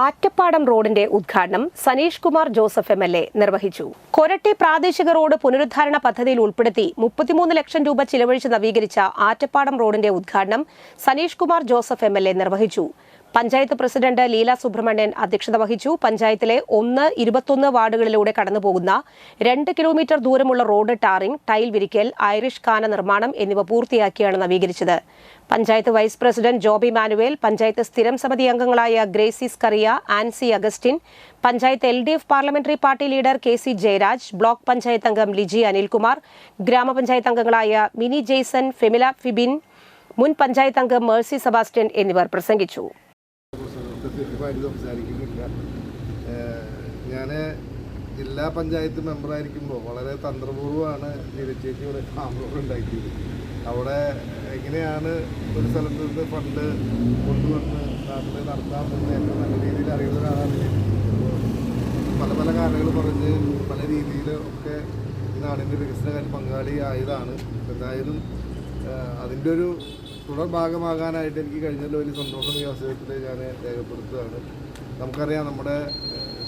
ആറ്റപ്പാടം റോഡിന്റെ ഉദ്ഘാടനം Saneesh Kumar Joseph MLA നിർവഹിച്ചു. കൊരട്ടി പ്രാദേശിക റോഡ് പുനരുദ്ധാരണ പദ്ധതിയിൽ ഉൾപ്പെടുത്തി 33 ലക്ഷം രൂപ ചിലവഴിച്ച് നവീകരിച്ച ആറ്റപ്പാടം റോഡിന്റെ ഉദ്ഘാടനം സനീഷ് കുമാർ ജോസഫ് MLA നിർവഹിച്ചു. പഞ്ചായത്ത് പ്രസിഡന്റ് ലീല സുബ്രഹ്മണ്യൻ അധ്യക്ഷത വഹിച്ചു. പഞ്ചായത്തിലെ 1-21 വാർഡുകളിലൂടെ കടന്നുപോകുന്ന 2 കിലോമീറ്റർ ദൂരമുള്ള റോഡ് ടാറിംഗ്, ടൈൽ വിരിക്കൽ, ഐറിഷ് കാന നിർമ്മാണം എന്നിവ പൂർത്തിയാക്കിയാണ് നവീകരിച്ചത്. പഞ്ചായത്ത് വൈസ് പ്രസിഡന്റ് ജോബി മാനുവേൽ, പഞ്ചായത്ത് സ്ഥിരം സമിതി അംഗങ്ങളായ Gracy Scaria, Ancy Augustine, panchayat LDF parliamentary party leader KC Jayaraj, block panchayat അംഗം ലിജി അനിൽകുമാർ, ഗ്രാമപഞ്ചായത്ത് അംഗങ്ങളായ മിനി ജെയ്സൺ, ഫെമില ഫിബിൻ, മുൻ പഞ്ചായത്ത് അംഗം മേഴ്സി സെബാസ്റ്റ്യൻ എന്നിവർ പ്രസംഗിച്ചു. ഞാൻ ജില്ലാ പഞ്ചായത്ത് മെമ്പറായിരിക്കുമ്പോൾ വളരെ തന്ത്രപൂർവ്വമാണ് ചേച്ചി ഇവിടെ ഫാം ഉണ്ടാക്കിയത്. അവിടെ എങ്ങനെയാണ് ഒരു സ്ഥലത്ത് നിന്ന് ഫണ്ട് കൊണ്ടുവന്ന് നാട്ടിൽ നടത്താമെന്ന് ഏറ്റവും നല്ല രീതിയിൽ അറിയുന്ന ഒരാളാണ്. പല പല കാര്യങ്ങൾ പറഞ്ഞ് പല രീതിയിൽ ഒക്കെ ഈ നാടിൻ്റെ വികസനകാര്യ പങ്കാളിയായതാണ്. എന്തായാലും അതിൻ്റെ ഒരു തുടർ ഭാഗമാകാനായിട്ട് എനിക്ക് കഴിഞ്ഞതിൽ വലിയ സന്തോഷം ഈ അവസരത്തിൽ ഞാൻ രേഖപ്പെടുത്തുകയാണ്. നമുക്കറിയാം, നമ്മുടെ